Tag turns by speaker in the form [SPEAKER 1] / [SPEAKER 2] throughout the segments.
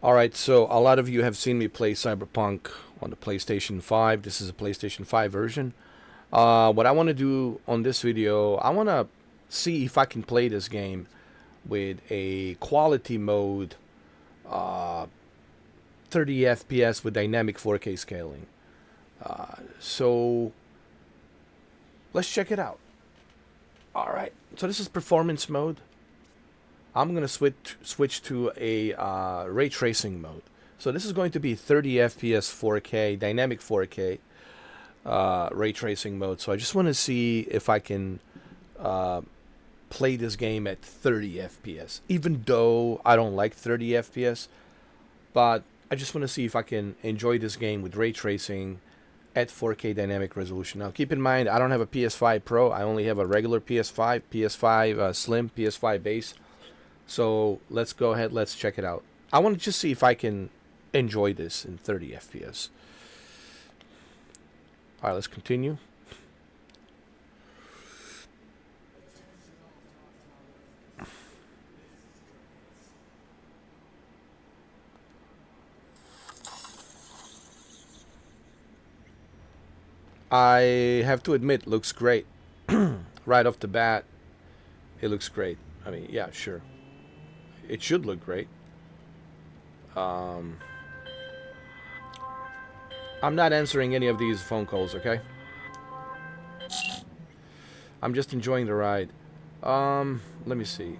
[SPEAKER 1] Alright, so a lot of you have seen me play Cyberpunk on the PlayStation 5. This is a PlayStation 5 version. What I want to do on this video, I want to see if I can play this game with a quality mode, uh, 30 FPS with dynamic 4K scaling. So let's check it out. Alright, so this is performance mode. I'm going to switch to a ray tracing mode. So this is going to be 30 FPS 4K, dynamic 4K ray tracing mode. So I just want to see if I can play this game at 30 FPS, even though I don't like 30 FPS. But I just want to see if I can enjoy this game with ray tracing at 4K dynamic resolution. Now keep in mind, I don't have a PS5 Pro. I only have a regular PS5, PS5 Slim, PS5 base. So let's go ahead, let's check it out. I want to just see if I can enjoy this in 30 FPS. Alright, let's continue. I have to admit, looks great. Right off the bat, it looks great. I mean, yeah, sure. It should look great. Um, I'm not answering any of these phone calls, okay? I'm just enjoying the ride. Let me see.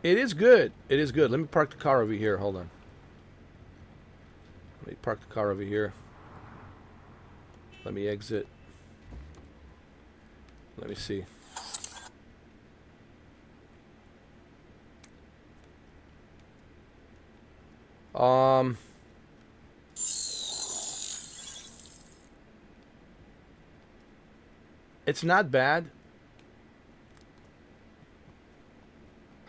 [SPEAKER 1] It is good. It is good. Let me park the car over here. Hold on. Let me park the car over here. Let me exit. Let me see. It's not bad.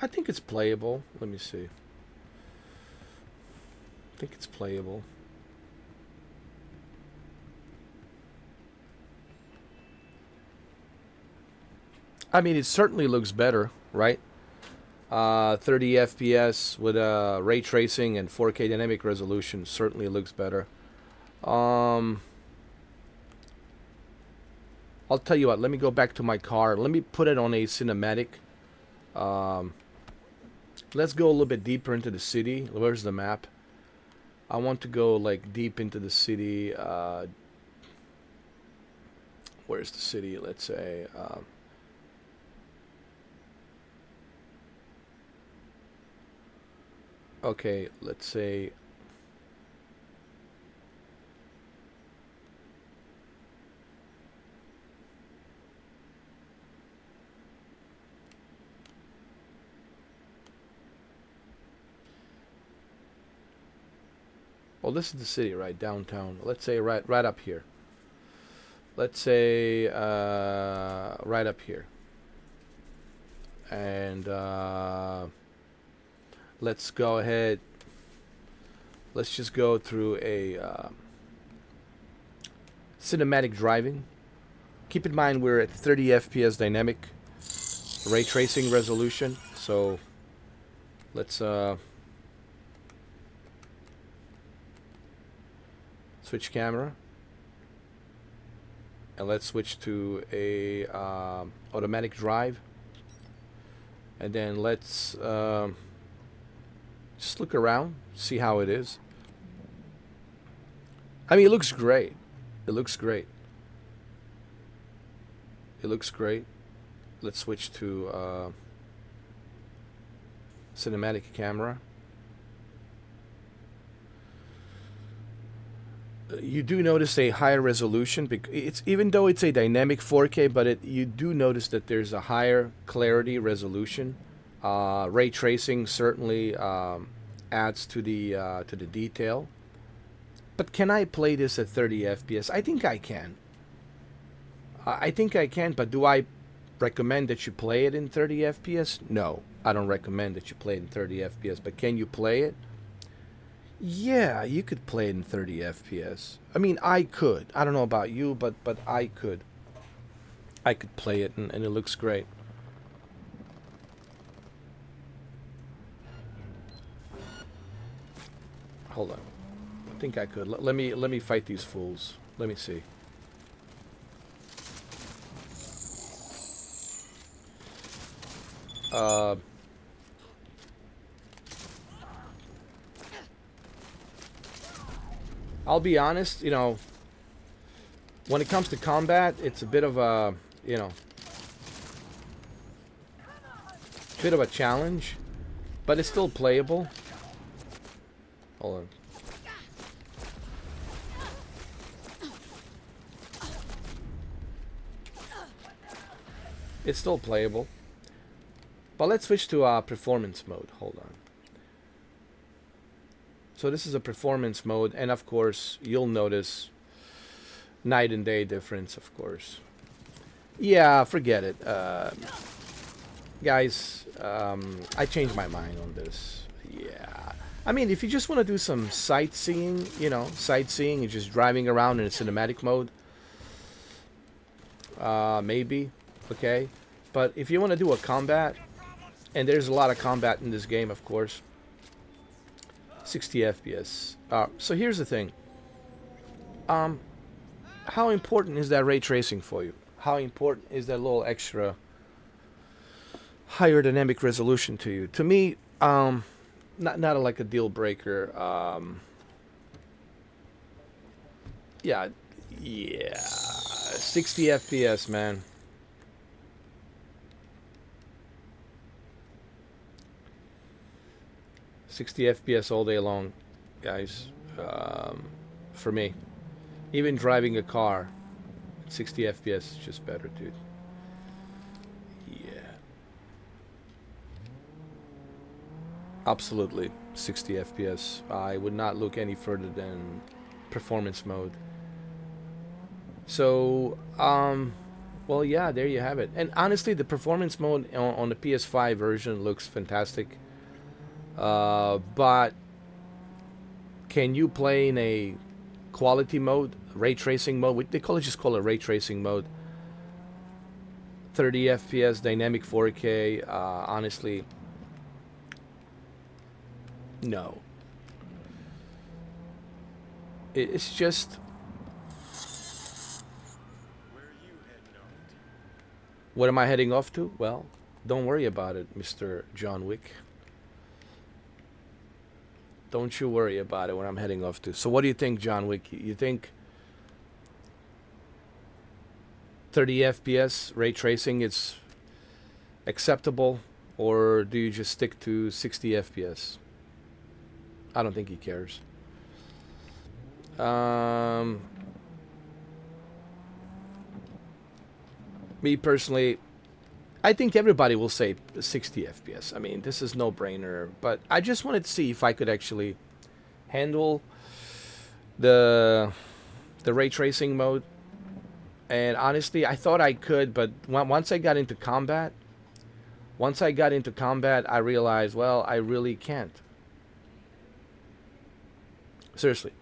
[SPEAKER 1] I think it's playable. Let me see. I think it's playable. I mean, it certainly looks better, right? 30 FPS with ray tracing and 4K dynamic resolution certainly looks better. Um, I'll tell you what. Let me go back to my car. Let me put it on a cinematic. Um, let's go a little bit deeper into the city. Where's the map? I want to go like deep into the city. Where's the city? Let's say. Okay, let's say. Well, this is the city, right? Downtown. Let's say right up here. Let's say right up here. And let's go ahead. Let's just go through a cinematic driving. Keep in mind we're at 30 FPS dynamic ray tracing resolution. So let's switch camera. And let's switch to a automatic drive. And then let's just look around, see how it is. I mean, it looks great. It looks great. It looks great. Let's switch to cinematic camera. You do notice a higher resolution. It's even though it's a dynamic 4K, but you do notice that there's a higher clarity resolution. Ray tracing certainly adds to the detail. But can I play this at 30 FPS? I think I can. I think I can, but do I recommend that you play it in 30 FPS? No, I don't recommend that you play it in 30 FPS. But can you play it? Yeah, you could play it in 30 FPS. I mean, I could. I don't know about you, but I could. I could play it, and it looks great. Hold on. I think I could. Let me fight these fools. Let me see. Uh, I'll be honest. When it comes to combat, it's a bit of a bit of a challenge, but it's still playable. Hold on. It's still playable. But let's switch to performance mode. Hold on. So this is a performance mode, and of course, you'll notice night and day difference, of course. Yeah, forget it. Guys, I changed my mind on this. Yeah. I mean, if you just want to do some sightseeing, sightseeing and just driving around in a cinematic mode, maybe, okay? But if you want to do a combat, and there's a lot of combat in this game, of course, 60 FPS. So here's the thing. How important is that ray tracing for you? How important is that little extra higher dynamic resolution to you? To me, not like a deal breaker. Yeah, 60 FPS, man. 60 FPS all day long, guys. For me, even driving a car, 60 FPS is just better, dude. Yeah, absolutely, 60 FPS. I would not look any further than performance mode. So, well, yeah, there you have it. And honestly, the performance mode on the PS5 version looks fantastic. But can you play in a quality mode, ray tracing mode? They just call it ray tracing mode. 30 FPS, dynamic 4K. Honestly, no. It's just. What am I heading off to? Well, don't worry about it, Mr. John Wick. Don't you worry about it when I'm heading off to. So what do you think, John Wick? You think 30 FPS ray tracing is acceptable, or do you just stick to 60 FPS? I don't think he cares. Me personally, I think everybody will say 60 FPS. I mean, this is no brainer. But I just wanted to see if I could actually handle the ray tracing mode. And honestly, I thought I could, but once I got into combat, I realized, well, I really can't. Seriously,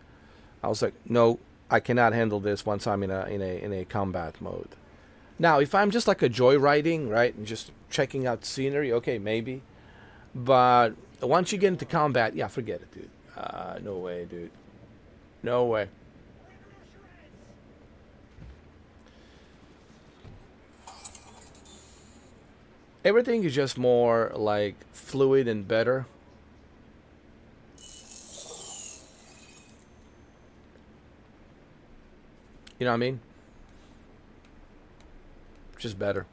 [SPEAKER 1] I was like, no, I cannot handle this once I'm in a combat mode. Now, if I'm just like a joyriding, right, and just checking out scenery, okay, maybe. But once you get into combat, yeah, forget it, dude. No way, dude. No way. Everything is just more like fluid and better. You know what I mean? Just better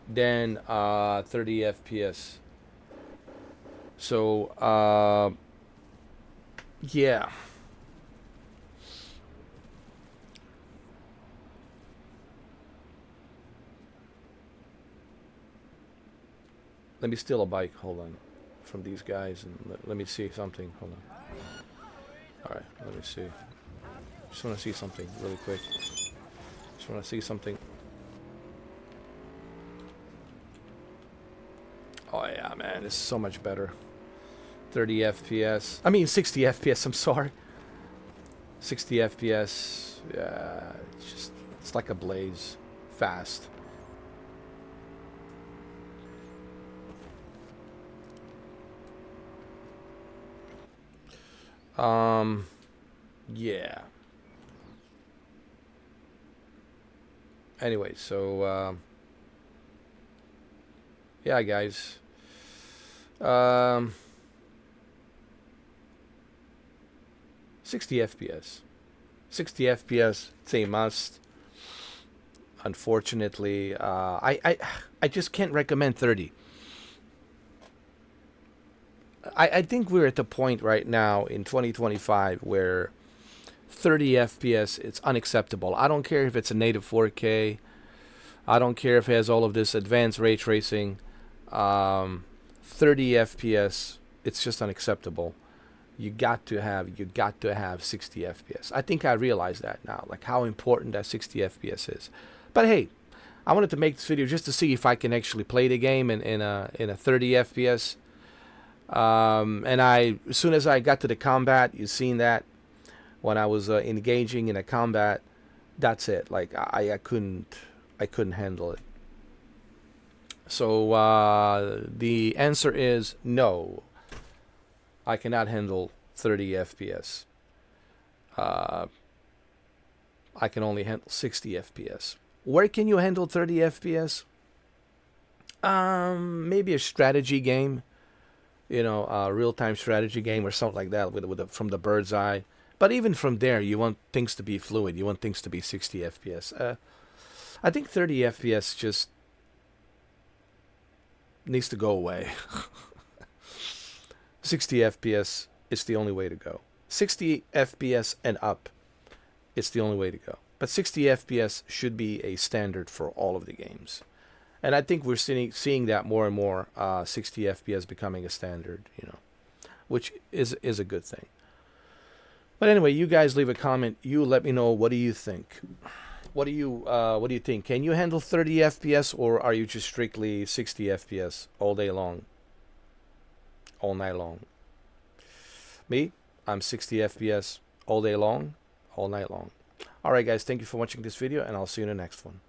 [SPEAKER 1] than 30 FPS. So yeah. Let me steal a bike. Hold on, from these guys, and let me see something. Hold on. All right, let me see. Just want to see something really quick. Just want to see something. Oh yeah, man, this is so much better. 30 FPS. I mean 60 FPS. I'm sorry. 60 FPS. Yeah, it's like a blaze, fast. Yeah. Anyway, so yeah, guys. Um, 60 FPS. 60 FPS. It's a must. Unfortunately, I just can't recommend 30. I think we're at the point right now in 2025 where 30 FPS it's unacceptable. I don't care if it's a native 4K. I don't care if it has all of this advanced ray tracing. 30 FPS it's just unacceptable. You got to have 60 FPS. I think I realize that now, like how important that 60 FPS is. But hey, I wanted to make this video just to see if I can actually play the game in a 30 FPS. And as soon as I got to the combat, you've seen that when I was engaging in a combat, that's it. Like I couldn't handle it. So the answer is no. I cannot handle 30 FPS. I can only handle 60 FPS. Where can you handle 30 FPS? Maybe a strategy game, a real-time strategy game or something like that from the bird's eye. But even from there, you want things to be fluid. You want things to be 60 FPS. I think 30 FPS just needs to go away. 60 FPS is the only way to go. 60 FPS and up, it's the only way to go. But 60 FPS should be a standard for all of the games. And I think we're seeing that more and more, 60 FPS becoming a standard, which is a good thing. But anyway, you guys leave a comment. You let me know, what do you think? What do you think? Can you handle 30 FPS, or are you just strictly 60 FPS all day long? All night long. Me, I'm 60 FPS all day long, all night long. Alright guys, thank you for watching this video, and I'll see you in the next one.